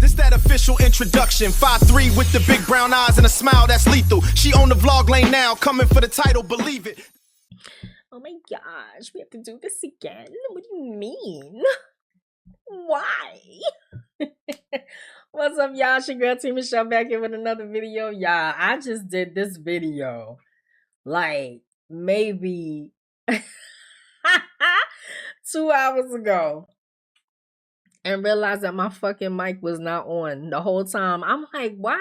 This that official introduction. 5'3" with the big brown eyes and a smile that's lethal. She on the vlog lane now, coming for the title, believe it. Oh my gosh, we have to do this again? What do you mean? Why? What's up, y'all? It's your girl T Michelle back here with another video. Y'all, I just did this video like maybe 2 hours ago and realized that my fucking mic was not on the whole time. I'm like, why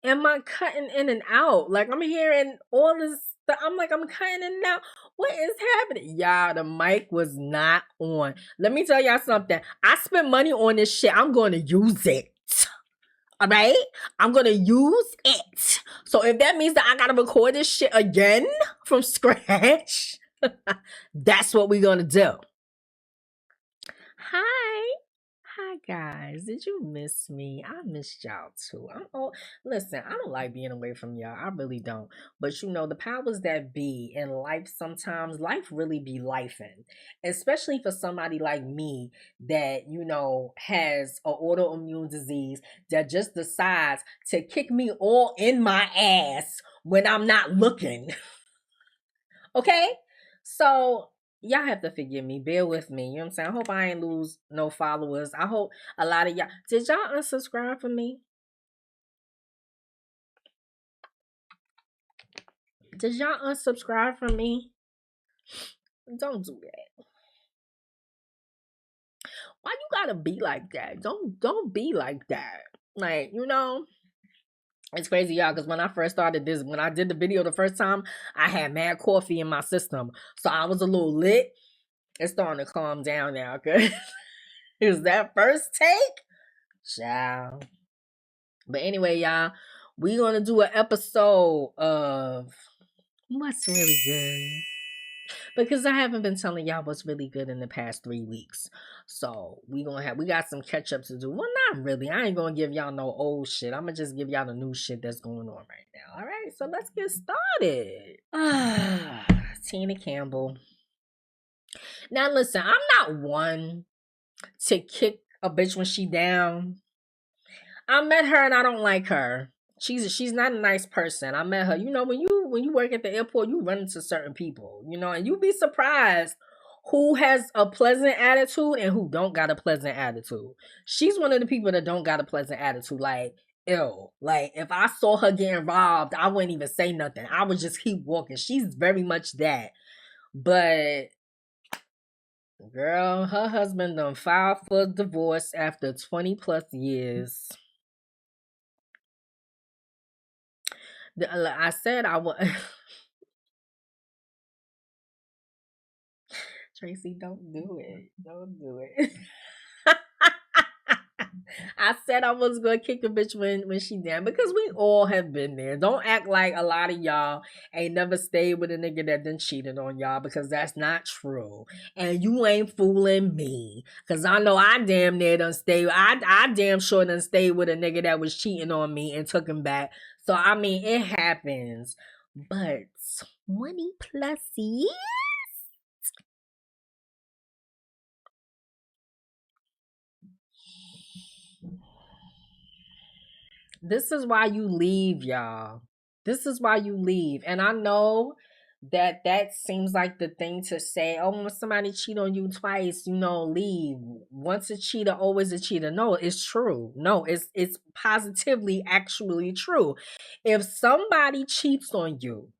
am I cutting in and out? Like, I'm hearing all this stuff. I'm like, I'm cutting in and out. What is happening? Y'all, the mic was not on. Let me tell y'all something. I spent money on this shit. I'm going to use it. All right? I'm going to use it. So if that means that I got to record this shit again from scratch, that's what we're going to do. Hi. Hi, guys. Did you miss me? I missed y'all, too. Listen, I don't like being away from y'all. I really don't. But, you know, the powers that be in life, sometimes life really be lifing. Especially for somebody like me that, you know, has an autoimmune disease that just decides to kick me all in my ass when I'm not looking. Okay? So y'all have to forgive me. Bear with me. You know what I'm saying? I hope I ain't lose no followers. I hope a lot of y'all... Did y'all unsubscribe from me? Did y'all unsubscribe from me? Don't do that. Why you gotta be like that? Don't be like that. Like, you know... It's crazy, y'all, because when I first started this, when I did the video the first time, I had mad coffee in my system. So I was a little lit. It's starting to calm down now, because it was that first take. Ciao. But anyway, y'all, we're going to do an episode of what's really good. Because I haven't been telling y'all what's really good in the past 3 weeks. So we got some catch up to do. Well, not really. I ain't gonna give y'all no old shit. I'm gonna just give y'all the new shit that's going on right now. All right, so let's get started. Tina Campbell. Now listen, I'm not one to kick a bitch when she down. I met her and I don't like her. She's not a nice person. I met her. You know, when you work at the airport, you run into certain people, you know, and you'd be surprised who has a pleasant attitude and who don't got a pleasant attitude. She's one of the people that don't got a pleasant attitude. Like, ew. Like, if I saw her getting robbed, I wouldn't even say nothing. I would just keep walking. She's very much that. But girl, her husband done filed for divorce after 20 plus years. I said I would. Tracy, don't do it. Don't do it. I said I was gonna kick a bitch when she down, because we all have been there. Don't act like a lot of y'all ain't never stayed with a nigga that done cheated on y'all, because that's not true. And you ain't fooling me, because I know I damn near done stayed. I damn sure done stayed with a nigga that was cheating on me and took him back. So I mean, it happens. But 20 plus years? This is why you leave, y'all. This is why you leave. And I know that seems like the thing to say. Oh, when somebody cheat on you twice, you know, leave. Once a cheater, always a cheater. No, it's true. No, it's positively actually true. If somebody cheats on you,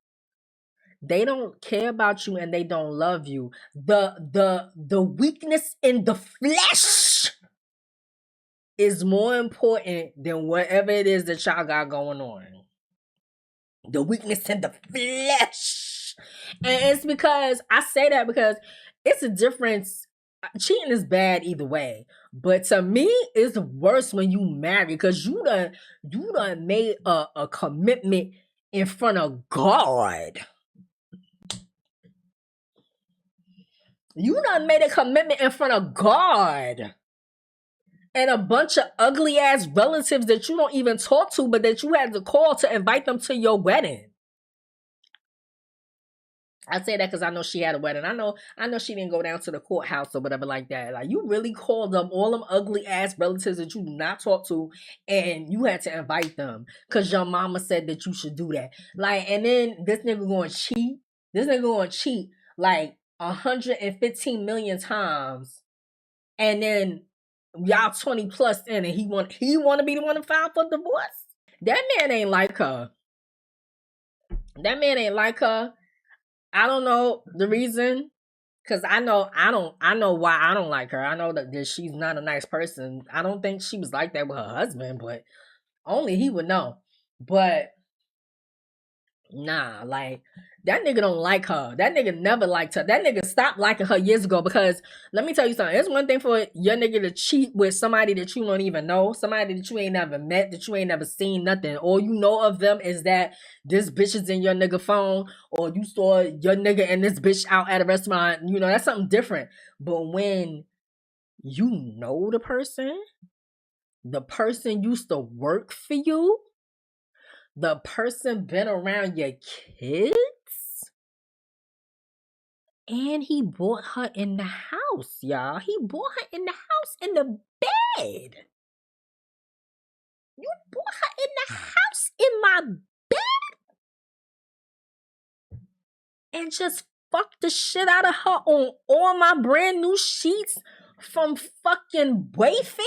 they don't care about you and they don't love you. The weakness in the flesh is more important than whatever it is that y'all got going on. The weakness in the flesh. And it's because, I say that because it's a difference. Cheating is bad either way. But to me, it's worse when you marry, because you done made a commitment in front of God. You done made a commitment in front of God. And a bunch of ugly ass relatives that you don't even talk to, but that you had to call to invite them to your wedding. I say that because I know she had a wedding. I know she didn't go down to the courthouse or whatever like that. Like, you really called up all them ugly ass relatives that you do not talk to, and you had to invite them because your mama said that you should do that. Like, and then this nigga going to cheat. This nigga going to cheat like 115 million times, and then y'all 20 plus in, and he want to be the one to file for divorce. That man ain't like her. That man ain't like her. I don't know the reason, because I know why I don't like her. I know that she's not a nice person. I don't think she was like that with her husband, but only he would know. But nah, like, that nigga don't like her. That nigga never liked her. That nigga stopped liking her years ago, because let me tell you something. It's one thing for your nigga to cheat with somebody that you don't even know, somebody that you ain't never met, that you ain't never seen, nothing. All you know of them is that this bitch is in your nigga phone, or you saw your nigga and this bitch out at a restaurant. You know, that's something different. But when you know the person used to work for you, the person been around your kids, and he brought her in the house, y'all. He brought her in the house in the bed. You brought her in the house in my bed and just fucked the shit out of her on all my brand new sheets from fucking Wayfair?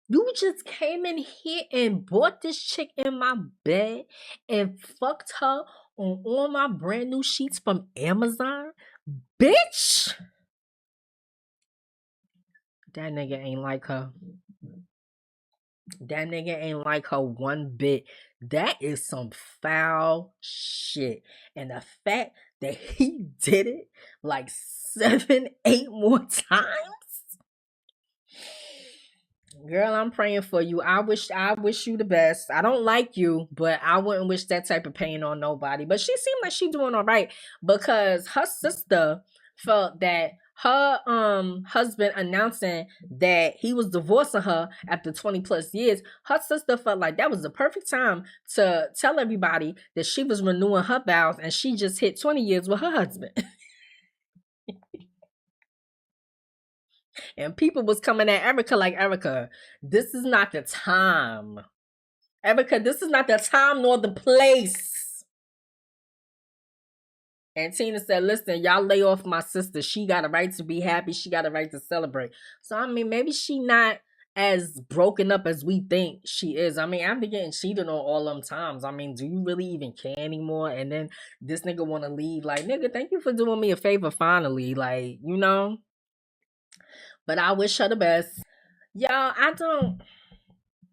You just came in here and bought this chick in my bed and fucked her on all my brand new sheets from Amazon? Bitch! That nigga ain't like her. That nigga ain't like her one bit. That is some foul shit. And the fact that he did it like 7, 8 more times. Girl, I'm praying for you. I wish you the best. I don't like you, but I wouldn't wish that type of pain on nobody. But she seemed like she doing all right, because her sister felt that her husband announcing that he was divorcing her after 20 plus years, her sister felt like that was the perfect time to tell everybody that she was renewing her vows, and she just hit 20 years with her husband. And people was coming at Erica like, Erica, this is not the time. Erica, this is not the time nor the place. And Tina said, listen, y'all lay off my sister. She got a right to be happy. She got a right to celebrate. So, I mean, maybe she not as broken up as we think she is. I mean, I've been getting cheated on all them times. I mean, do you really even care anymore? And then this nigga want to leave. Like, nigga, thank you for doing me a favor finally. Like, you know? But I wish her the best. Y'all, I don't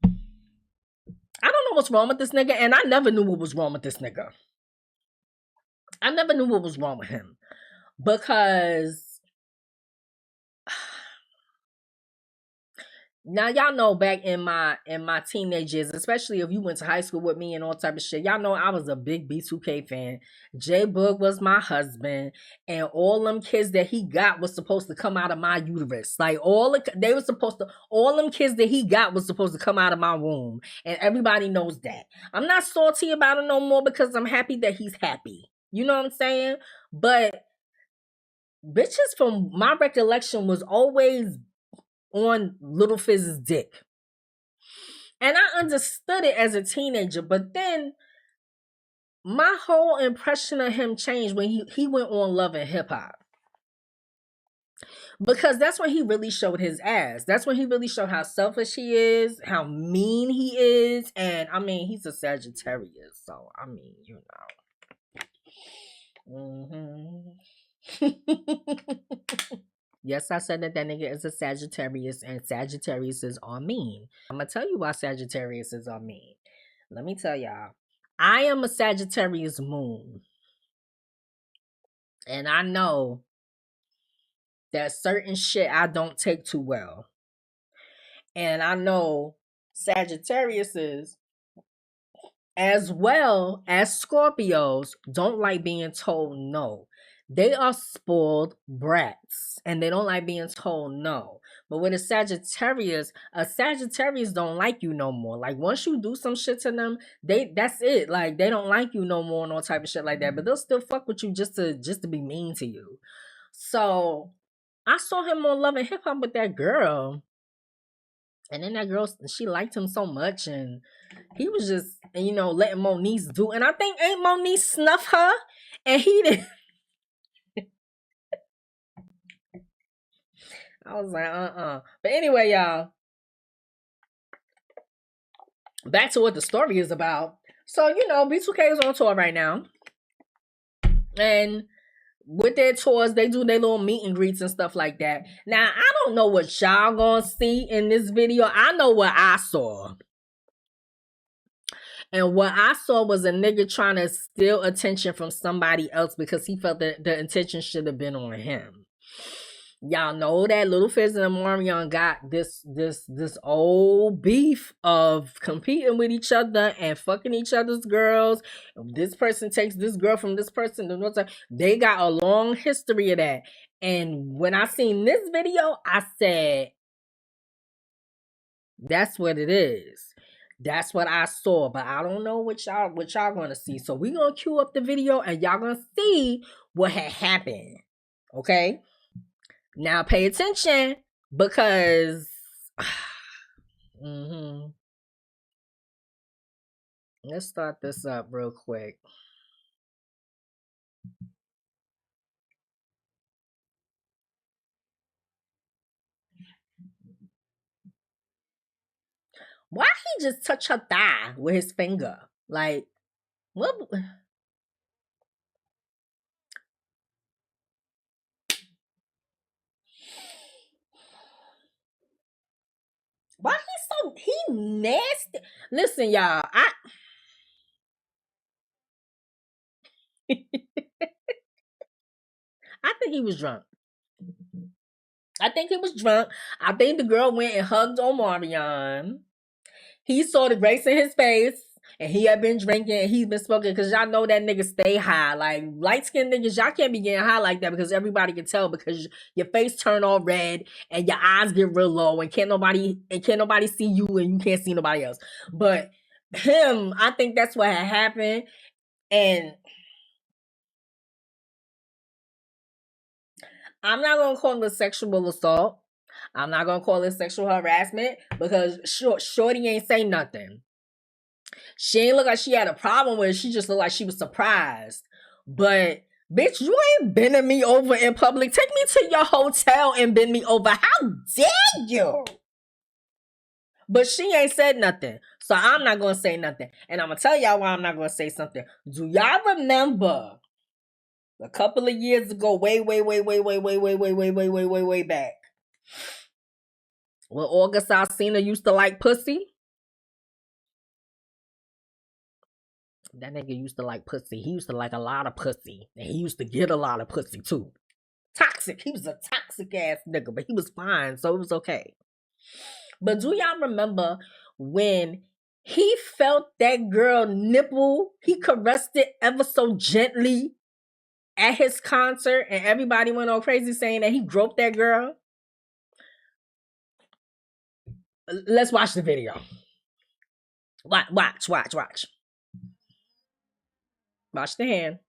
know what's wrong with this nigga, and I never knew what was wrong with this nigga. I never knew what was wrong with him, because now y'all know back in my teenage years, especially if you went to high school with me and all type of shit, y'all know I was a big B2K fan. J Boog was my husband, and all them kids that he got was supposed to come out of my uterus. Like, all them kids that he got was supposed to come out of my womb, and everybody knows that. I'm not salty about it no more, because I'm happy that he's happy. You know what I'm saying? But bitches from my recollection was always on Little Fizz's dick. And I understood it as a teenager, but then my whole impression of him changed when he went on Love and Hip Hop. Because that's when he really showed his ass. That's when he really showed how selfish he is, how mean he is. And I mean, he's a Sagittarius, so I mean, you know. Yes, I said that nigga is a Sagittarius, and Sagittariuses are mean. I'm gonna tell you why Sagittariuses are mean. Let me tell y'all. I am a Sagittarius moon. And I know that certain shit I don't take too well. And I know Sagittariuses, as well as Scorpios, don't like being told no. They are spoiled brats and they don't like being told no. But with a Sagittarius don't like you no more. Like once you do some shit to them, that's it. Like they don't like you no more, no type of shit like that. But they'll still fuck with you just to be mean to you. So I saw him on Love and Hip Hop with that girl. And then that girl, she liked him so much, and he was just, letting Moniece do. And I think ain't Moniece snuff her, and he didn't. I was like, But anyway, y'all, back to what the story is about. So, B2K is on tour right now. And with their tours, they do their little meet and greets and stuff like that. Now, I don't know what y'all gonna see in this video. I know what I saw. And what I saw was a nigga trying to steal attention from somebody else because he felt that the attention should have been on him. Y'all know that Little Fizz and Omarion got this old beef of competing with each other and fucking each other's girls. This person takes this girl from this person. They got a long history of that. And when I seen this video, I said, that's what it is. That's what I saw, but I don't know what y'all gonna see. So we gonna cue up the video and y'all gonna see what had happened. Okay? Now pay attention because let's start this up real quick. Why he just touch her thigh with his finger? Like, what? Why he nasty? Listen, y'all, I think he was drunk. I think the girl went and hugged Omarion. He saw the grace in his face, and he had been drinking, and he's been smoking, because y'all know that nigga stay high. Like, light-skinned niggas, y'all can't be getting high like that, because everybody can tell, because your face turn all red, and your eyes get real low, and can't nobody see you, and you can't see nobody else. But him, I think that's what had happened, and I'm not gonna call it sexual assault. I'm not gonna call it sexual harassment because Shorty ain't say nothing. She ain't look like she had a problem with it. She just looked like she was surprised. But bitch, you ain't bending me over in public. Take me to your hotel and bend me over. How dare you? But she ain't said nothing. So I'm not gonna say nothing. And I'm gonna tell y'all why I'm not gonna say something. Do y'all remember a couple of years ago, way back, when August Alsina used to like pussy? That nigga used to like pussy. He used to like a lot of pussy. And he used to get a lot of pussy too. Toxic. He was a toxic ass nigga, but he was fine, so it was okay. But do y'all remember when he felt that girl nipple? He caressed it ever so gently at his concert, and everybody went all crazy saying that he groped that girl. Let's watch the video. Watch. Watch the hand.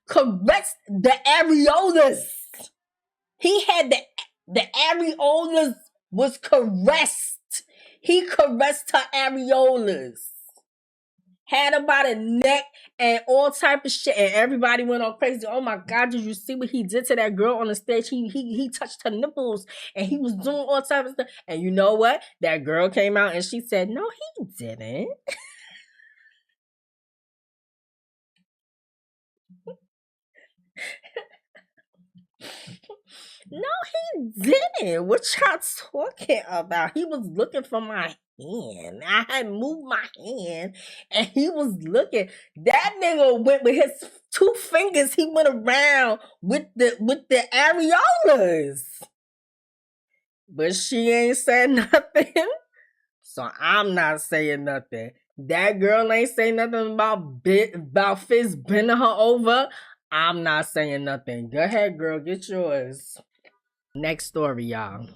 Caress the areolas. He had the areolas was caressed. He caressed her areolas. Had her by the neck and all type of shit, and everybody went all crazy. Oh my God, did you see what he did to that girl on the stage? He touched her nipples, and he was doing all type of stuff. And you know what? That girl came out and she said, no, he didn't. No, he didn't. What y'all talking about? He was looking for my hand. I had moved my hand and he was looking. That nigga went with his 2 fingers. He went around with the areolas. But she ain't said nothing. So I'm not saying nothing. That girl ain't saying nothing about Fizz bending her over. I'm not saying nothing. Go ahead, girl. Get yours. Next story, y'all.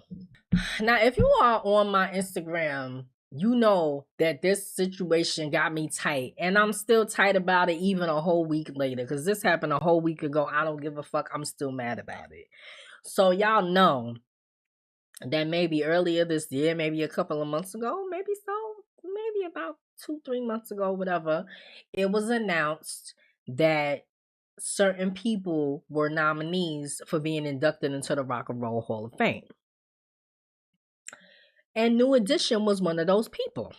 Now, if you are on my Instagram, you know that this situation got me tight. And I'm still tight about it even a whole week later. Because this happened a whole week ago. I don't give a fuck. I'm still mad about it. So y'all know that maybe earlier this year, maybe a couple of months ago, maybe about 2-3 months ago, whatever, it was announced that certain people were nominees for being inducted into the Rock and Roll Hall of Fame. And New Edition was one of those people.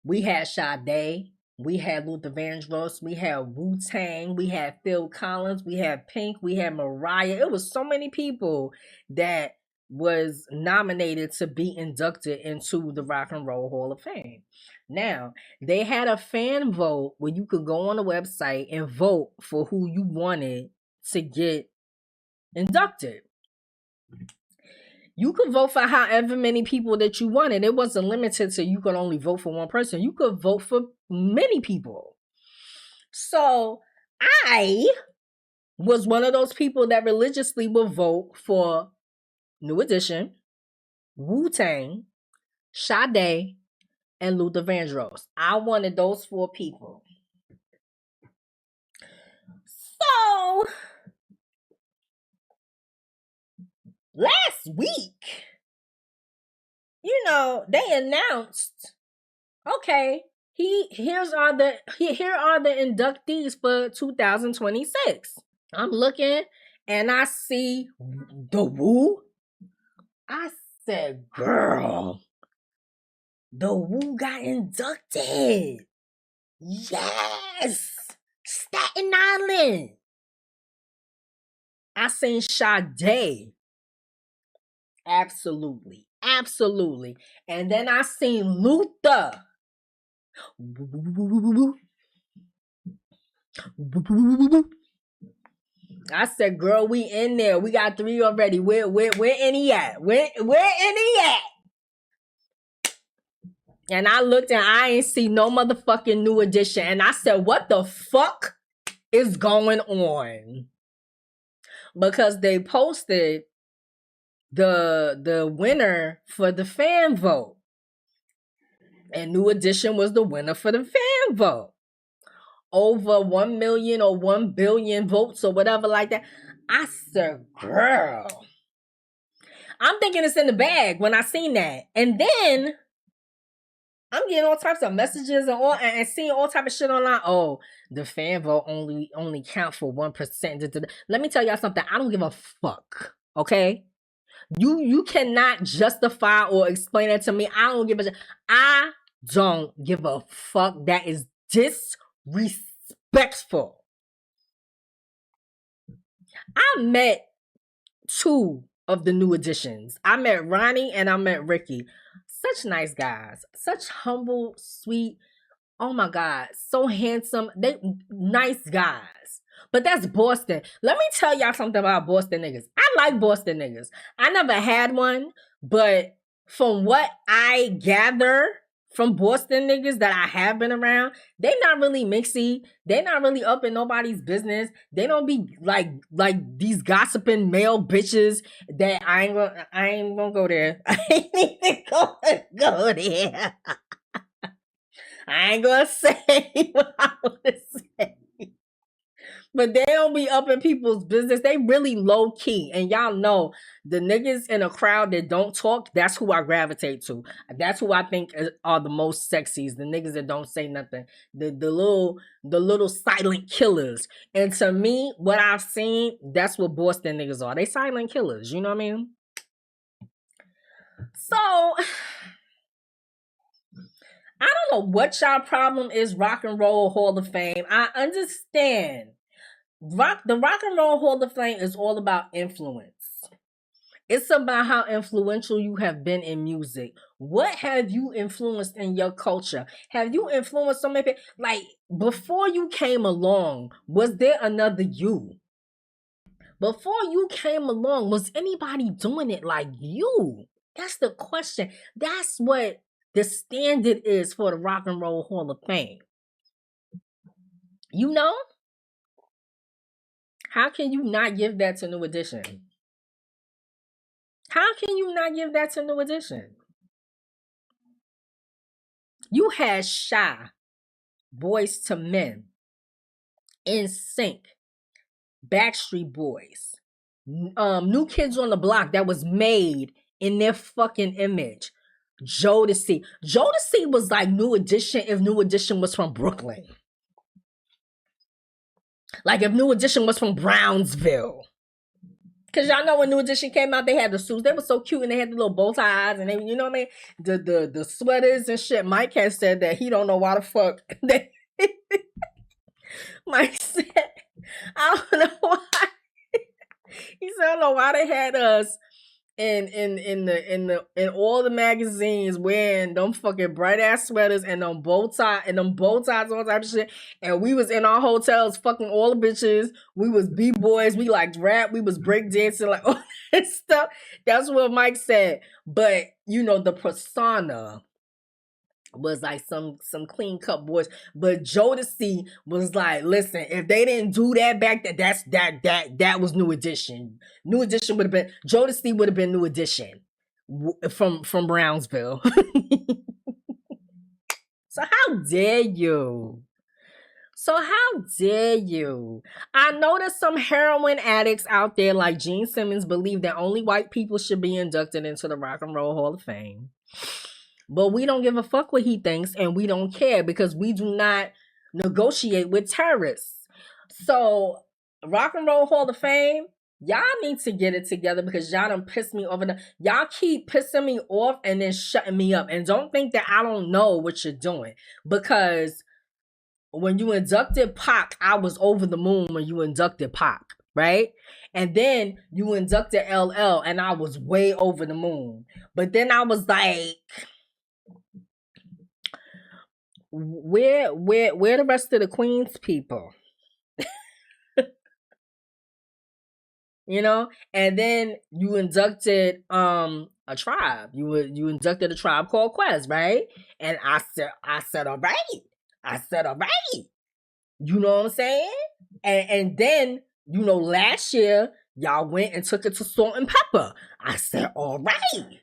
We had Sade, we had Luther Vandross, we had Wu-Tang, we had Phil Collins, we had Pink, we had Mariah. It was so many people that was nominated to be inducted into the Rock and Roll Hall of Fame. Now, they had a fan vote where you could go on the website and vote for who you wanted to get inducted. You could vote for however many people that you wanted. It wasn't limited to you could only vote for one person. You could vote for many people. So I was one of those people that religiously would vote for New Edition, Wu-Tang, Sade, and Luther Vandross. I wanted those 4 people. So last week, they announced, okay, here are the inductees for 2026. I'm looking and I see the Wu. I said, girl, the Wu got inducted. Yes, Staten Island. I seen Sade. Absolutely. And then I seen Luther. I said, girl, we in there. We got 3 already. Where any at? Where any at? And I looked and I ain't see no motherfucking New Edition. And I said, what the fuck is going on? Because they posted the winner for the fan vote. And New Edition was the winner for the fan vote. Over 1 million or 1 billion votes or whatever like that. I said, girl. I'm thinking it's in the bag when I seen that. And then I'm getting all types of messages and seeing all type of shit online. Oh, the fan vote only count for 1%. Let me tell y'all something. I don't give a fuck. Okay? You cannot justify or explain that to me. I don't give a shit. I don't give a fuck. That is disrespectful. I met 2 of the New Editions. I met Ronnie and I met Ricky. Such nice guys. Such humble, sweet. Oh my God. So handsome. They nice guys. But that's Boston. Let me tell y'all something about Boston niggas. I like Boston niggas. I never had one, but from what I gather from Boston niggas that I have been around, they not really mixy. They not really up in nobody's business. They don't be like these gossiping male bitches that I ain't gonna go there. I ain't even gonna go there. I ain't gonna say what I want to say. But they don't be up in people's business. They really low key. And y'all know the niggas in a crowd that don't talk, that's who I gravitate to. That's who I think are the most sexiest. The niggas that don't say nothing. The little silent killers. And to me, what I've seen, that's what Boston niggas are. They silent killers. You know what I mean? So I don't know what y'all problem is, Rock and Roll Hall of Fame. I understand. The Rock and Roll Hall of Fame is all about influence. It's about how influential you have been in music. What have you influenced in your culture? Have you influenced so many people? Like, before you came along, was there another you? Before you came along, was anybody doing it like you? That's the question. That's what the standard is for the Rock and Roll Hall of Fame. You know? How can you not give that to New Edition? How can you not give that to New Edition? You had Shy, Boys to Men, NSYNC, Backstreet Boys, New Kids on the Block that was made in their fucking image. Jodeci. Jodeci was like New Edition if New Edition was from Brooklyn. Like if New Edition was from Brownsville. Cause y'all know when New Edition came out, they had the suits. They were so cute and they had the little bow ties and they, you know what I mean? The sweaters and shit. Mike has said that he don't know why the fuck they Mike said, I don't know why. He said, I don't know why they had us in all the magazines wearing them fucking bright ass sweaters and them bow ties, all type of shit. And we was in our hotels fucking all the bitches. We was b-boys, we like rap, we was breakdancing, like all that stuff. That's what Mike said. But you know, the persona was like some clean cut boys, but Jodeci was like, listen, if they didn't do that back then, that was New Edition. New Edition would have been Jodeci would have been New Edition from Brownsville. So how dare you? I know that some heroin addicts out there like Gene Simmons believe that only white people should be inducted into the Rock and Roll Hall of Fame. But we don't give a fuck what he thinks, and we don't care because we do not negotiate with terrorists. So, Rock and Roll Hall of Fame, y'all need to get it together because y'all done pissed me off. Y'all keep pissing me off and then shutting me up. And don't think that I don't know what you're doing. Because when you inducted Pac, I was over the moon when you inducted Pac, right? And then you inducted LL, and I was way over the moon. But then I was like, where the rest of the Queens people? You know? And then you inducted a tribe. You inducted a tribe called Quest, right? And I said all right. You know what I'm saying? And then, you know, last year y'all went and took it to Salt and Pepper. I said all right.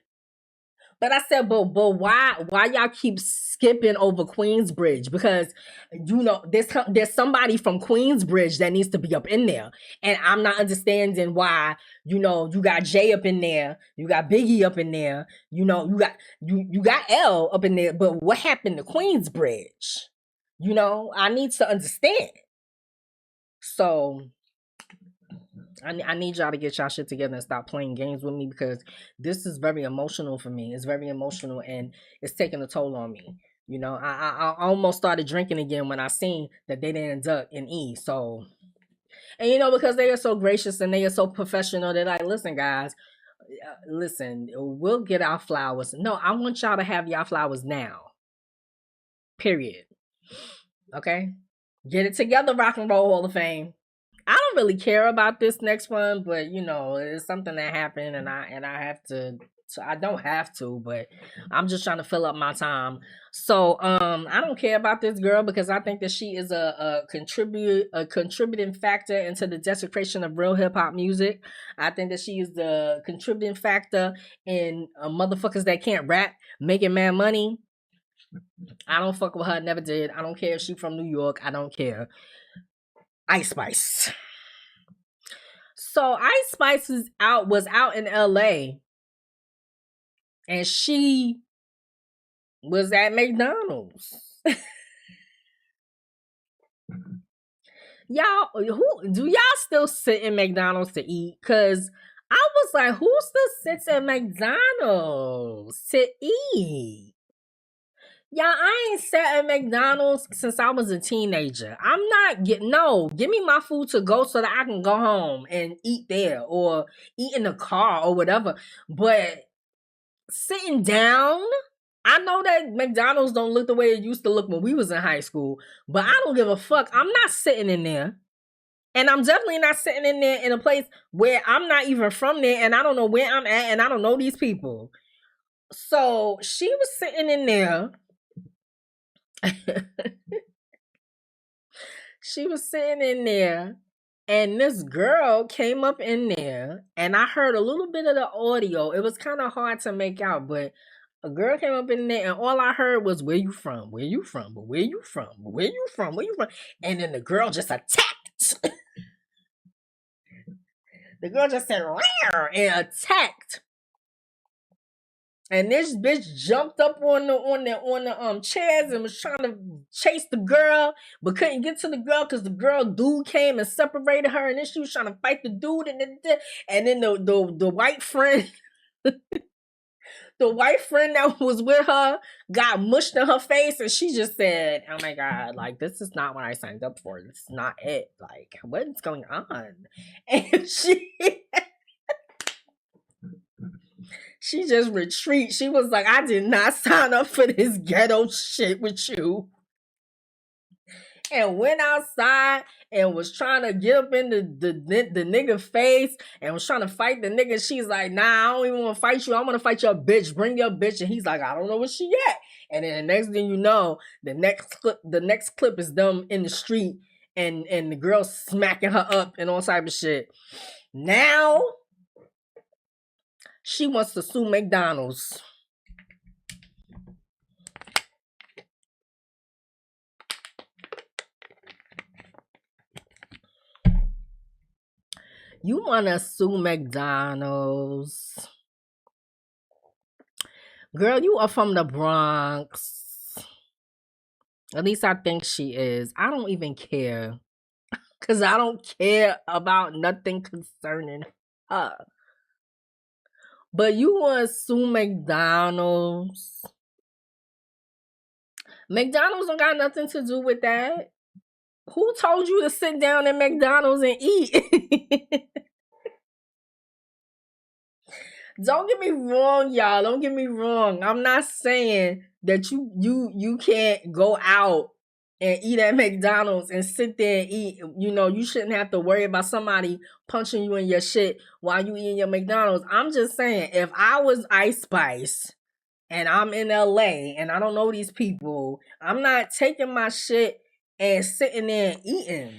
But I said, but why y'all keep skipping over Queensbridge? Because, you know, there's somebody from Queensbridge that needs to be up in there. And I'm not understanding why, you know, you got Jay up in there, you got Biggie up in there, you know, you got L up in there, but what happened to Queensbridge? You know, I need to understand. So I need y'all to get y'all shit together and stop playing games with me because this is very emotional for me. It's very emotional and it's taking a toll on me. You know, I almost started drinking again when I seen that they didn't induct an E. So, and you know, because they are so gracious and they are so professional, they're like, listen, guys, listen, we'll get our flowers. No, I want y'all to have y'all flowers now. Period. Okay? Get it together, Rock and Roll Hall of Fame. I don't really care about this next one, but you know, it's something that happened and I have to, so I don't have to, but I'm just trying to fill up my time. So I don't care about this girl because I think that she is a contributing factor into the desecration of real hip hop music. I think that she is the contributing factor in motherfuckers that can't rap making mad money. I don't fuck with her, never did. I don't care if she from New York. I don't care. Ice Spice. So Ice Spice was out in LA and she was at McDonald's. Y'all, do y'all still sit in McDonald's to eat? Cause I was like, who still sits at McDonald's to eat? Y'all, I ain't sat at McDonald's since I was a teenager. I'm not give me my food to go so that I can go home and eat there or eat in the car or whatever. But sitting down, I know that McDonald's don't look the way it used to look when we was in high school, but I don't give a fuck. I'm not sitting in there. And I'm definitely not sitting in there in a place where I'm not even from there and I don't know where I'm at and I don't know these people. So she was sitting in there. She was sitting in there And this girl came up in there, and I heard a little bit of the audio. It was kind of hard to make out, but a girl came up in there, and all I heard was, "Where you from? Where you from? But where you from? But where you from? Where you from?" And then the girl just attacked. The girl just said, "Rawr," and attacked. And this bitch jumped up on the chairs and was trying to chase the girl, but couldn't get to the girl because the girl dude came and separated her, and then she was trying to fight the dude, and then the white friend, the white friend that was with her got mushed in her face, and she just said, "Oh my god, like this is not what I signed up for. This is not it. Like what's going on?" And she just retreat. She was like, "I did not sign up for this ghetto shit with you." And went outside and was trying to get up in the nigga face and was trying to fight the nigga. She's like, "Nah, I don't even want to fight you. I want to fight your bitch. Bring your bitch." And he's like, "I don't know where she at." And then the next thing you know, the next clip is them in the street and the girl smacking her up and all type of shit. Now she wants to sue McDonald's. You want to sue McDonald's? Girl, you are from the Bronx. At least I think she is. I don't even care. Because I don't care about nothing concerning her. But you want to sue McDonald's? McDonald's don't got nothing to do with that. Who told you to sit down at McDonald's and eat? Don't get me wrong, y'all. Don't get me wrong. I'm not saying that you can't go out and eat at McDonald's and sit there and eat. You know, you shouldn't have to worry about somebody punching you in your shit while you eating your McDonald's. I'm just saying, if I was Ice Spice and I'm in LA and I don't know these people, I'm not taking my shit and sitting there and eating.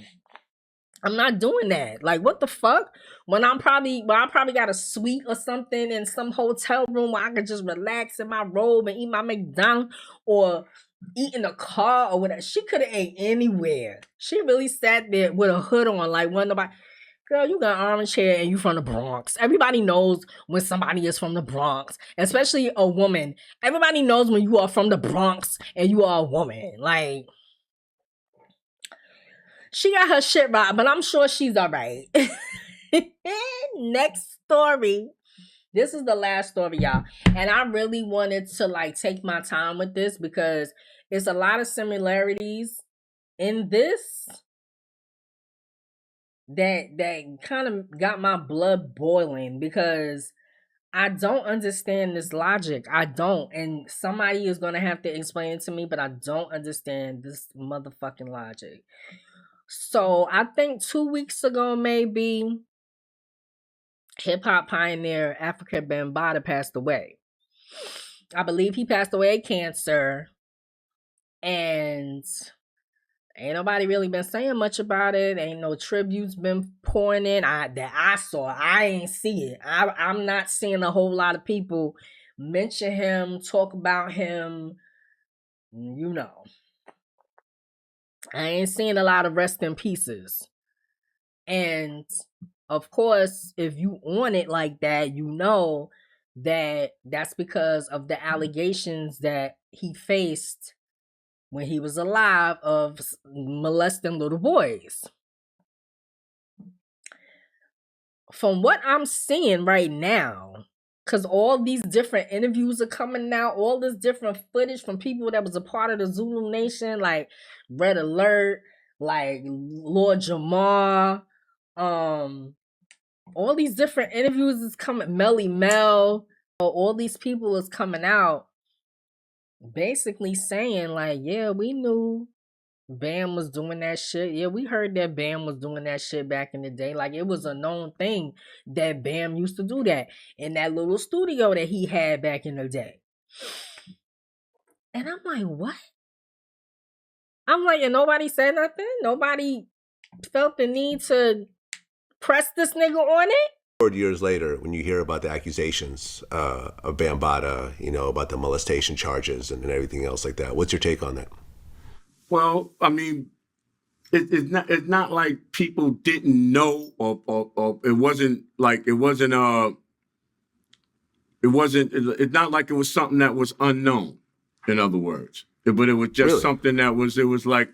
I'm not doing that. Like, what the fuck? When I probably got a suite or something in some hotel room where I could just relax in my robe and eat my McDonald's or eat in a car or whatever. She could have ate anywhere. She really sat there with a hood on, like when nobody. Girl, you got an armchair and you from the Bronx. Everybody knows when somebody is from the Bronx, especially a woman. Everybody knows when you are from the Bronx and you are a woman. Like, she got her shit right, but I'm sure she's all right. Next story. This is the last story, y'all. And I really wanted to like take my time with this because it's a lot of similarities in this that kind of got my blood boiling because I don't understand this logic. I don't. And somebody is going to have to explain it to me, but I don't understand this motherfucking logic. So I think 2 weeks ago, maybe, hip-hop pioneer Afrika Bambaataa passed away. I believe he passed away of cancer. And ain't nobody really been saying much about it. Ain't no tributes been pouring in that I saw. I ain't see it. I'm not seeing a whole lot of people mention him, talk about him. You know. I ain't seeing a lot of rest in pieces. And of course, if you on it like that, you know that that's because of the allegations that he faced when he was alive of molesting little boys. From what I'm seeing right now, because all these different interviews are coming out, all this different footage from people that was a part of the Zulu Nation, like Red Alert, like Lord Jamar, all these different interviews is coming, Melly Mel, all these people is coming out basically saying like, yeah, we knew Bam was doing that shit. Yeah, we heard that Bam was doing that shit back in the day. Like, it was a known thing that Bam used to do that in that little studio that he had back in the day. And I'm like, what? I'm like, and nobody said nothing? Nobody felt the need to press this nigga on it. Years later, when you hear about the accusations of Bambaataa, you know, about the molestation charges and everything else like that, what's your take on that? Well, I mean, it's not like people didn't know, or it's not like it was something that was unknown, in other words. But it was just Really? something that was like,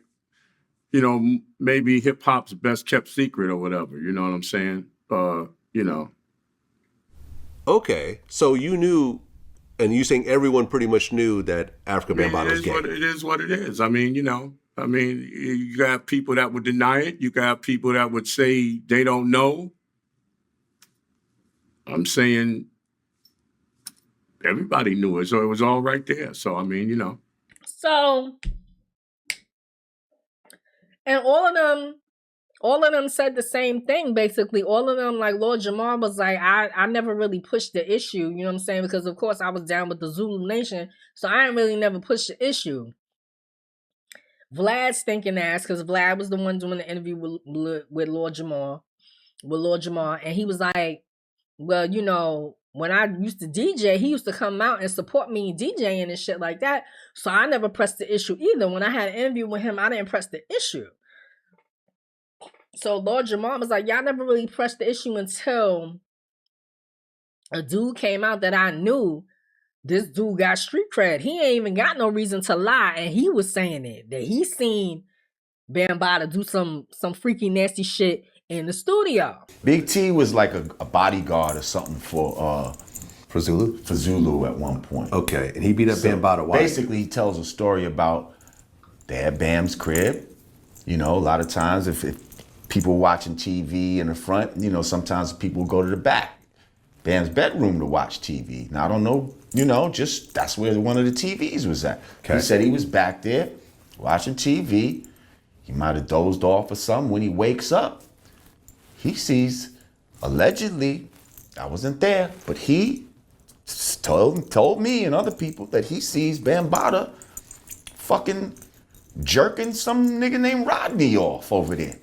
you know, maybe hip hop's best kept secret or whatever. You know what I'm saying? You know. Okay, so you knew, and you saying everyone pretty much knew that Afrika Bambaataa was gay. It is what it is. I mean, you know, you got people that would deny it. You got people that would say they don't know. I'm saying everybody knew it, so it was all right there. So, I mean, you know. So, and all of them said the same thing, basically. All of them, like Lord Jamar was like, I never really pushed the issue, you know what I'm saying? Because, of course, I was down with the Zulu Nation, so I didn't really never push the issue. Vlad's thinking ass, because Vlad was the one doing the interview with Lord Jamar, and he was like, well, you know, when I used to DJ, he used to come out and support me DJing and shit like that, so I never pressed the issue either. When I had an interview with him, I didn't press the issue. So Lord Jamar was like, y'all never really pressed the issue until a dude came out that I knew. This dude got street cred. He ain't even got no reason to lie. And he was saying it, that he seen Bambaataa do some freaky nasty shit in the studio. Big T was like a bodyguard or something for Zulu? For Zulu at one point. Okay, and he beat up Bambaataa. Why? Basically, he tells a story about they had Bam's crib. You know, a lot of times if people watching TV in the front, you know, sometimes people go to the back. Bam's bedroom to watch TV. Now, I don't know, you know, just that's where one of the TVs was at. Okay. He said he was back there watching TV. He might have dozed off or something. When he wakes up, he sees, allegedly, I wasn't there, but he told me and other people that he sees Bambaataa fucking jerking some nigga named Rodney off over there.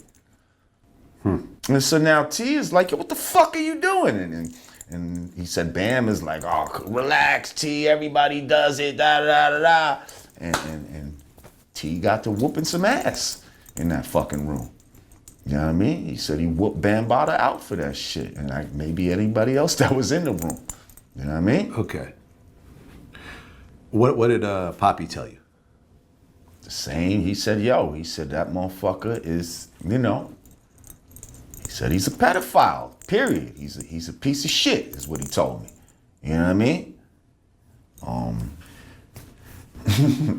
And so now T is like, yo, what the fuck are you doing? And he said, Bam is like, oh, relax, T, everybody does it, da da da da. And T got to whooping some ass in that fucking room. You know what I mean? He said he whooped Bambaataa out for that shit. And like maybe anybody else that was in the room. You know what I mean? Okay. What did Poppy tell you? The same. He said, he said that motherfucker is, you know, he said he's a pedophile, period. He's a piece of shit, is what he told me. You know what I mean?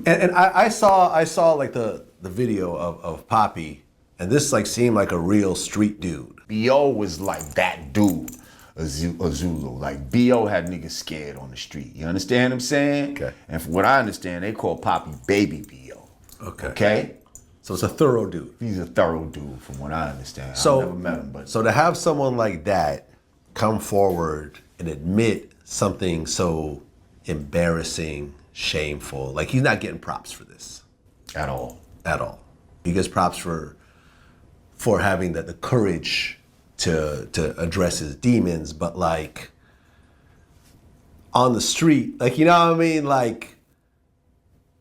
And I saw like the video of Poppy, and this like seemed like a real street dude. B.O. was like that dude, a Zulu. Like B.O. had niggas scared on the street. You understand what I'm saying? Okay. And from what I understand, they call Poppy Baby B.O. Okay. Okay? So it's a thorough dude. He's a thorough dude from what I understand. So, I've never met him, but so to have someone like that come forward and admit something so embarrassing, shameful, like he's not getting props for this. At all. At all. He gets props for having the courage to address his demons, but like on the street, like, you know what I mean? Like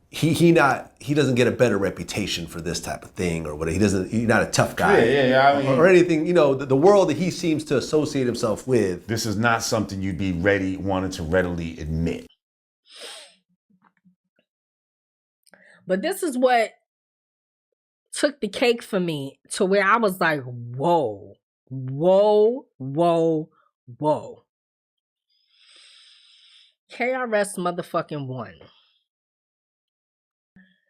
he doesn't get a better reputation for this type of thing or whatever. He's not a tough guy. Yeah, I mean, or anything, you know, the world that he seems to associate himself with. This is not something you'd be wanting to readily admit. But this is what took the cake for me to where I was like, whoa, whoa, whoa, whoa. KRS motherfucking won.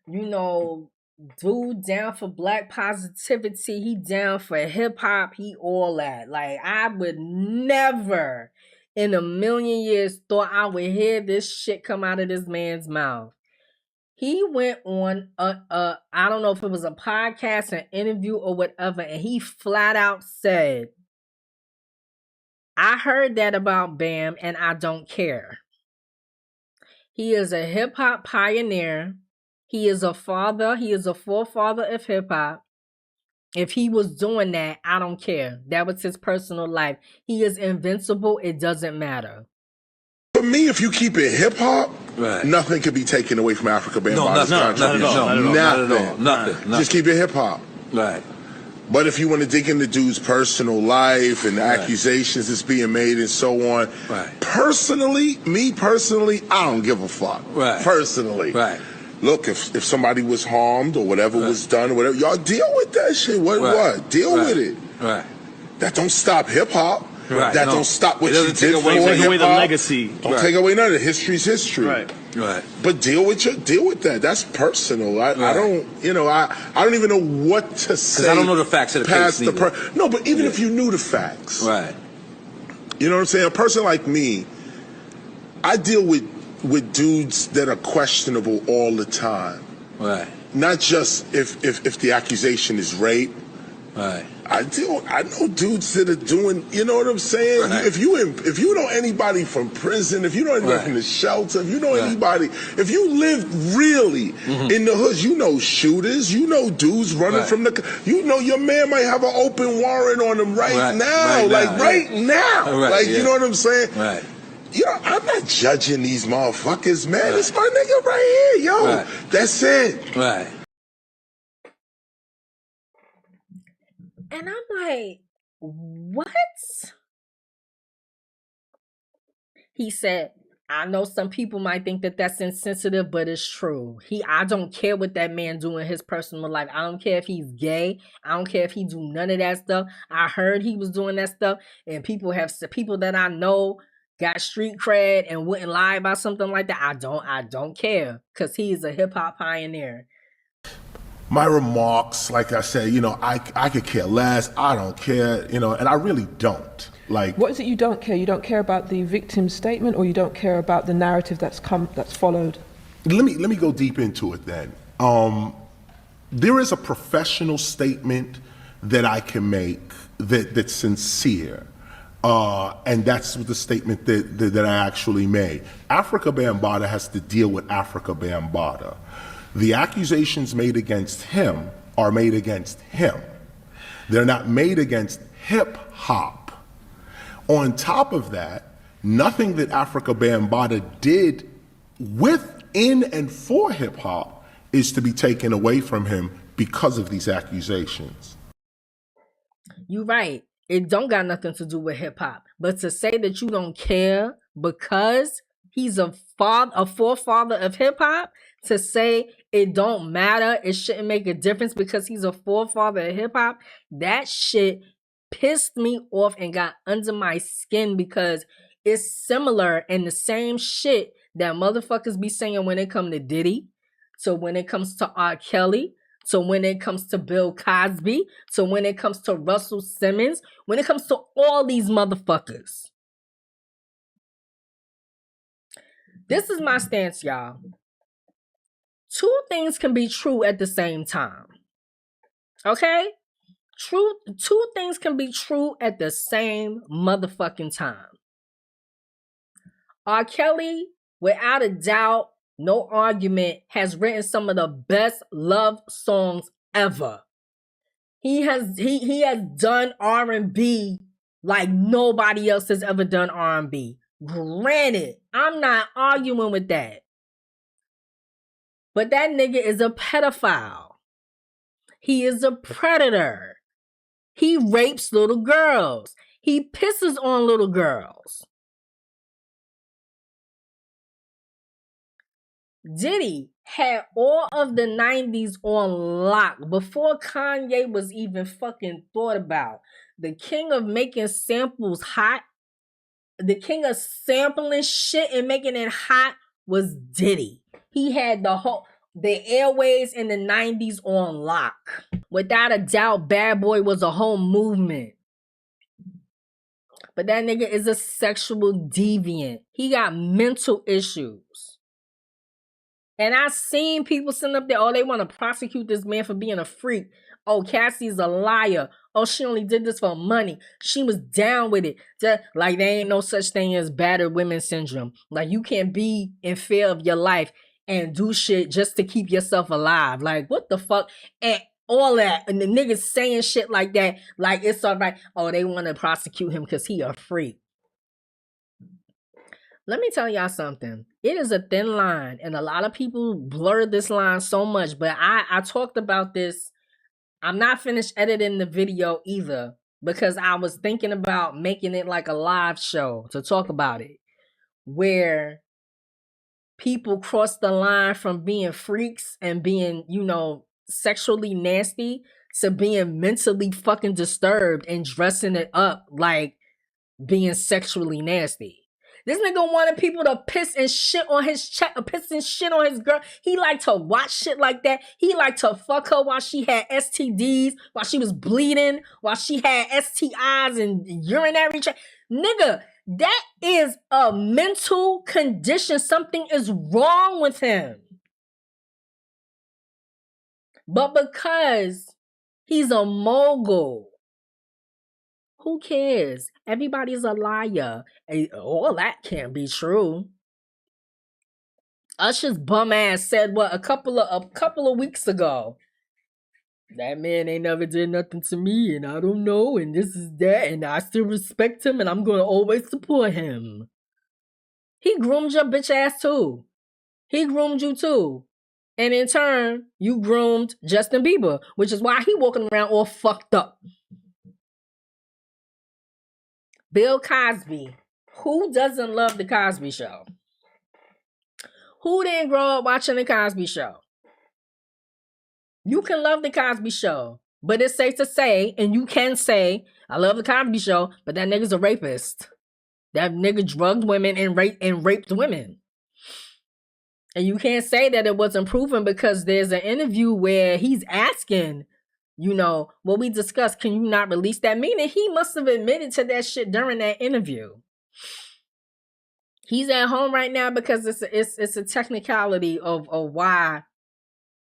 You know, dude down for black positivity. He down for hip hop. He all that. Like, I would never in a million years thought I would hear this shit come out of this man's mouth. He went on I don't know if it was a podcast, an interview or whatever, and he flat out said, I heard that about Bam and I don't care. He is a hip hop pioneer. He is a father. He is a forefather of hip hop. If he was doing that, I don't care. That was his personal life. He is invincible. It doesn't matter. For me, if you keep it hip hop, Right. nothing can be taken away from Afrika Bambaataa's not at all. Nothing. Just keep it hip hop. Right. But if you want to dig into dude's personal life and accusations that's being made and so on, me personally, I don't give a fuck. Right. Personally. Right. Look, if somebody was harmed or whatever was done, or whatever, y'all deal with that shit. What? Deal with it. Right. That don't stop hip hop. Right. That don't stop what It you doesn't did take for away hip-hop. the legacy. Don't take away none of it. History's history. Right. But deal with that. That's personal. I don't, I don't even know what to say. Because I don't know the facts of the case either. No, but even if you knew the facts, Right. you know what I'm saying? A person like me, I deal with dudes that are questionable all the time. Right. Not just if the accusation is rape. Right. I know dudes that are doing, you know what I'm saying? Right. If you know anybody from prison, if you know anybody from the shelter, if you know anybody, if you live really in the hoods, you know shooters, you know dudes running from your man might have an open warrant on him right now. You know what I'm saying? Right. I'm not judging these motherfuckers, man. It's my nigga right here, yo. Right. That's it. Right. And I'm like, what? He said, I know some people might think that that's insensitive, but it's true. I don't care what that man do in his personal life. I don't care if he's gay. I don't care if he do none of that stuff. I heard he was doing that stuff, and people that I know got street cred and wouldn't lie about something like that. I don't care, because he is a hip hop pioneer. My remarks, like I said, I could care less. I don't care, and I really don't. Like, what is it you don't care? You don't care about the victim's statement, or you don't care about the narrative that's followed? Let me go deep into it then. There is a professional statement that I can make that's sincere. And that's the statement that I actually made. Afrika Bambaataa has to deal with Afrika Bambaataa. The accusations made against him are made against him. They're not made against hip hop. On top of that, nothing that Afrika Bambaataa did within and for hip hop is to be taken away from him because of these accusations. You're right. It don't got nothing to do with hip hop. But to say that you don't care because he's a forefather of hip hop, to say it don't matter, it shouldn't make a difference because he's a forefather of hip hop, that shit pissed me off and got under my skin, because it's similar in the same shit that motherfuckers be saying when it come to Diddy, so when it comes to R. Kelly, so when it comes to Bill Cosby, so when it comes to Russell Simmons, when it comes to all these motherfuckers. This is my stance, y'all. Two things can be true at the same time. Okay? Two things can be true at the same motherfucking time. R. Kelly, without a doubt, no argument, has written some of the best love songs ever. He has done R&B like nobody else has ever done R&B. Granted, I'm not arguing with that. But that nigga is a pedophile. He is a predator. He rapes little girls. He pisses on little girls. Diddy had all of the 90s on lock before Kanye was even fucking thought about. The king of making samples hot, the king of sampling shit and making it hot was Diddy. He had the airways in the 90s on lock. Without a doubt, Bad Boy was a whole movement. But that nigga is a sexual deviant. He got mental issues. And I seen people sitting up there, they want to prosecute this man for being a freak. Oh, Cassie's a liar. Oh, she only did this for money. She was down with it. Like, there ain't no such thing as battered women syndrome. Like, you can't be in fear of your life and do shit just to keep yourself alive. Like, what the fuck? And all that, and the niggas saying shit like that, like it's all right. Oh, they want to prosecute him because he a freak. Let me tell y'all something. It is a thin line, and a lot of people blur this line so much, but I talked about this. I'm not finished editing the video either because I was thinking about making it like a live show to talk about it, where people cross the line from being freaks and being, sexually nasty to being mentally fucking disturbed and dressing it up like being sexually nasty. This nigga wanted people to piss and shit on his chest, piss and shit on his girl. He liked to watch shit like that. He liked to fuck her while she had STDs, while she was bleeding, while she had STIs and urinary tract. Nigga, that is a mental condition. Something is wrong with him. But because he's a mogul, who cares? Everybody's a liar. All that can't be true. Usher's bum ass said what a couple of weeks ago. That man ain't never did nothing to me, and I don't know, and this is that, and I still respect him, and I'm gonna always support him. He groomed your bitch ass too. He groomed you too. And in turn, you groomed Justin Bieber, which is why he walking around all fucked up. Bill Cosby. Who doesn't love the Cosby Show? Who didn't grow up watching the Cosby Show? You can love the Cosby Show, but it's safe to say, and you can say, I love the Cosby Show, but that nigga's a rapist. That nigga drugged women and raped women. And you can't say that it wasn't proven because there's an interview where he's asking, what we discussed, can you not release that? Meaning he must have admitted to that shit during that interview. He's at home right now because it's a technicality of why.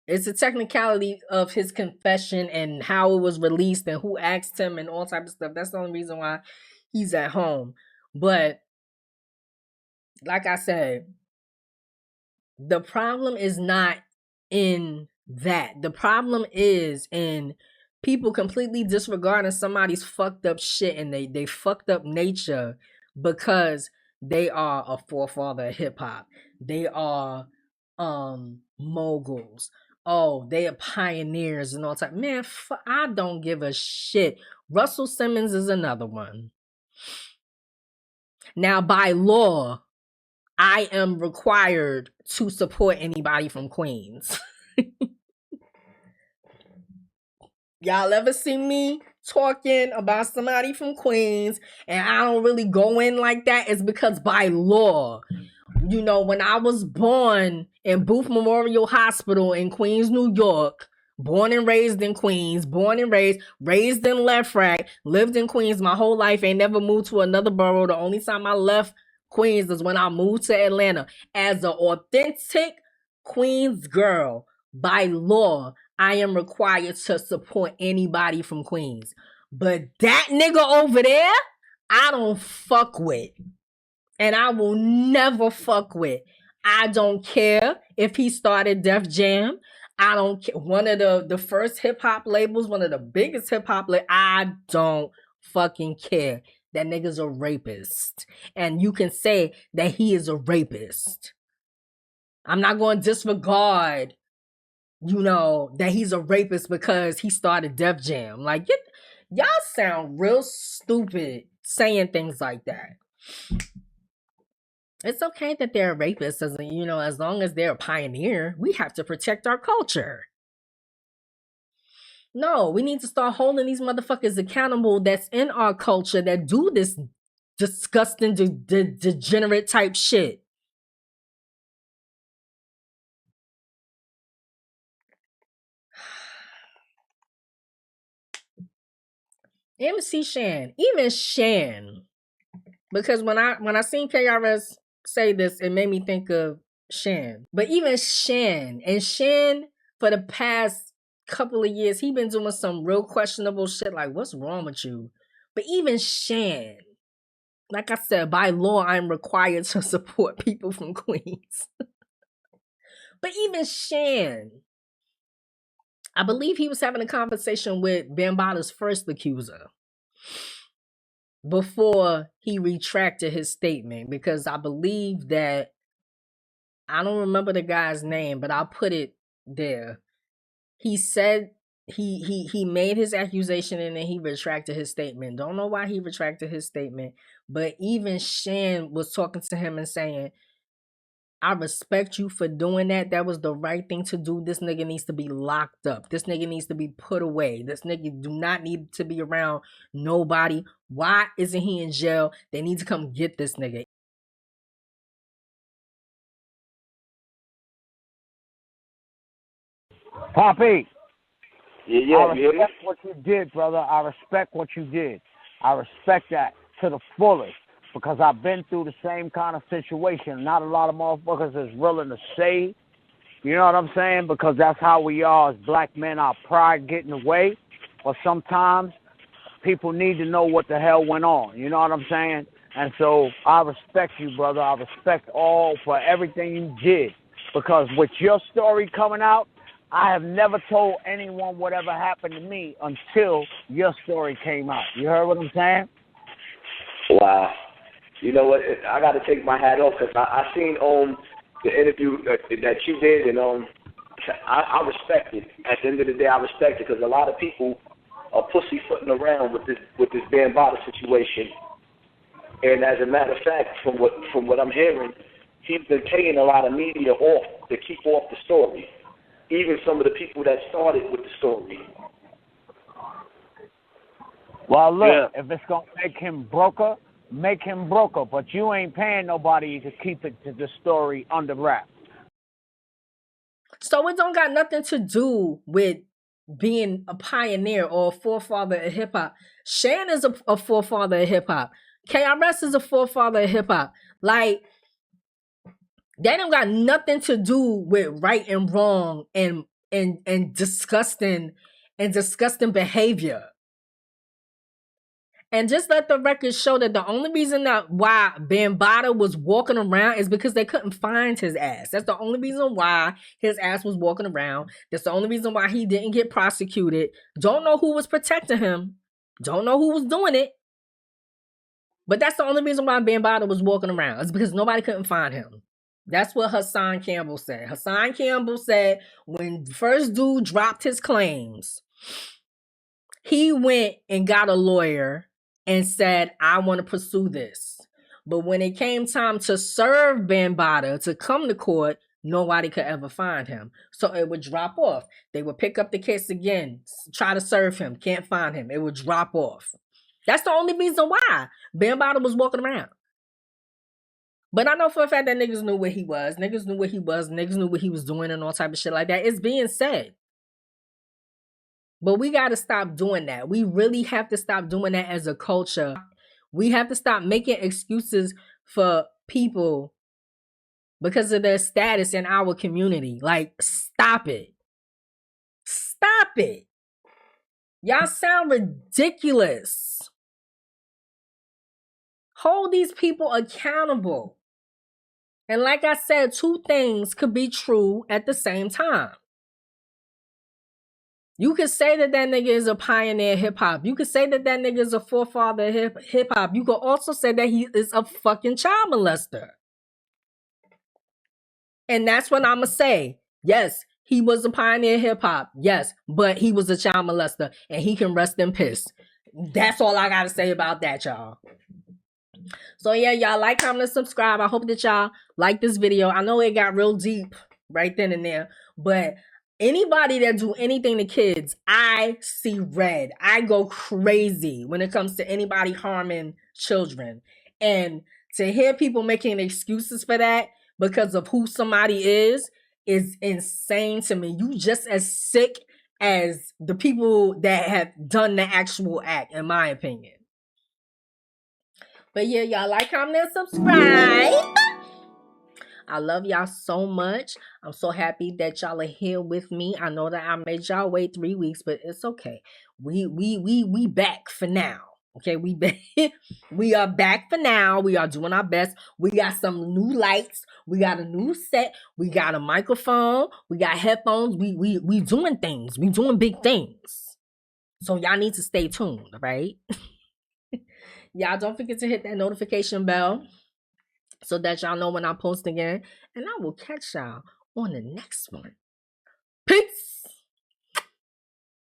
It's a technicality of his confession and how it was released and who asked him and all type of stuff. That's the only reason why he's at home. But like I said, the problem is not in that. The problem is in people completely disregarding somebody's fucked up shit and they fucked up nature because they are a forefather of hip hop. They are moguls. Oh, they are pioneers and all type. Man, I don't give a shit. Russell Simmons is another one. Now, by law, I am required to support anybody from Queens. Y'all ever see me talking about somebody from Queens and I don't really go in like that? It's because by law, when I was born in Booth Memorial Hospital in Queens, New York, born and raised in Queens, raised in Lefrak, lived in Queens my whole life, ain't never moved to another borough. The only time I left Queens is when I moved to Atlanta. As an authentic Queens girl, by law, I am required to support anybody from Queens. But that nigga over there, I don't fuck with. And I will never fuck with. I don't care if he started Def Jam. I don't care. One of the first hip-hop labels, one of the biggest hip-hop labels, I don't fucking care. That nigga's a rapist. And you can say that he is a rapist. I'm not going to disregard, that he's a rapist because he started Def Jam. Like, y'all sound real stupid saying things like that. It's okay that they're a rapist, as long as they're a pioneer. We have to protect our culture. No, we need to start holding these motherfuckers accountable that's in our culture that do this disgusting, degenerate type shit. MC Shan, even Shan, because when I seen KRS say this, it made me think of Shan. But even Shan, and Shan for the past couple of years, he been doing some real questionable shit. Like, what's wrong with you? But even Shan, like I said, by law, I'm required to support people from Queens. But even Shan, I believe he was having a conversation with Bambaataa's first accuser before he retracted his statement, because I believe that, I don't remember the guy's name, but I'll put it there. He said he made his accusation and then he retracted his statement. Don't know why he retracted his statement, but even Shan was talking to him and saying, I respect you for doing that. That was the right thing to do. This nigga needs to be locked up. This nigga needs to be put away. This nigga do not need to be around nobody. Why isn't he in jail? They need to come get this nigga. Poppy. Yeah, I respect what you did, brother. I respect what you did. I respect that to the fullest, because I've been through the same kind of situation. Not a lot of motherfuckers is willing to say, you know what I'm saying? Because that's how we are as black men, our pride getting away. But sometimes people need to know what the hell went on, you know what I'm saying? And so I respect you, brother. I respect all for everything you did. Because with your story coming out, I have never told anyone whatever happened to me until your story came out. You heard what I'm saying? Wow. You know what? I got to take my hat off, because I seen the interview that you did, and I respect it. At the end of the day, I respect it, because a lot of people are pussyfooting around with this Bambaataa situation. And as a matter of fact, from what I'm hearing, he's been paying a lot of media off to keep off the story. Even some of the people that started with the story. Well, look, if it's going to make him broker, make him broker. But you ain't paying nobody to keep it to the story under wraps. So it don't got nothing to do with being a pioneer or a forefather of hip-hop. Shan is a forefather of hip-hop. KRS is a forefather of hip-hop. Like, that don't got nothing to do with right and wrong and disgusting behavior. And just let the record show that the only reason that why Bambaataa was walking around is because they couldn't find his ass. That's the only reason why his ass was walking around. That's the only reason why he didn't get prosecuted. Don't know who was protecting him. Don't know who was doing it. But that's the only reason why Bambaataa was walking around. It's because nobody couldn't find him. That's what Hassan Campbell said. Hassan Campbell said when first dude dropped his claims, he went and got a lawyer and said, I want to pursue this. But when it came time to serve Bambaataa to come to court, nobody could ever find him. So it would drop off. They would pick up the case again, try to serve him, can't find him. It would drop off. That's the only reason why Bambaataa was walking around. But I know for a fact that niggas knew where he was. Niggas knew where he was. Niggas knew what he was doing and all type of shit like that. It's being said. But we got to stop doing that. We really have to stop doing that as a culture. We have to stop making excuses for people because of their status in our community. Like, stop it. Stop it. Y'all sound ridiculous. Hold these people accountable. And like I said, two things could be true at the same time. You could say that that nigga is a pioneer hip-hop. You could say that that nigga is a forefather hip-hop. You could also say that he is a fucking child molester. And that's what I'm going to say. Yes, he was a pioneer hip-hop. Yes, but he was a child molester. And he can rest in piss. That's all I got to say about that, y'all. So yeah, y'all like, comment, and subscribe. I hope that y'all like this video. I know it got real deep right then and there, but anybody that do anything to kids, I see red. I go crazy when it comes to anybody harming children. And to hear people making excuses for that because of who somebody is insane to me. You just as sick as the people that have done the actual act, in my opinion. But yeah, y'all like, comment, and subscribe. I love y'all so much. I'm so happy that y'all are here with me. I know that I made y'all wait 3 weeks, but it's okay. We back for now. Okay, we are back for now. We are doing our best. We got some new lights. We got a new set. We got a microphone. We got headphones. We doing things. We doing big things. So y'all need to stay tuned, right? Y'all don't forget to hit that notification bell so that y'all know when I post again. And I will catch y'all on the next one. Peace.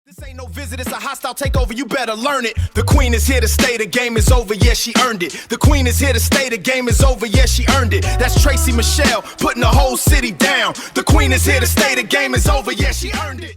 This ain't no visit, it's a hostile takeover, you better learn it. The queen is here to stay, the game is over, yeah, she earned it. The queen is here to stay, the game is over, yeah, she earned it. That's Tracy Michelle, putting the whole city down. The queen is here to stay, the game is over, yeah, she earned it.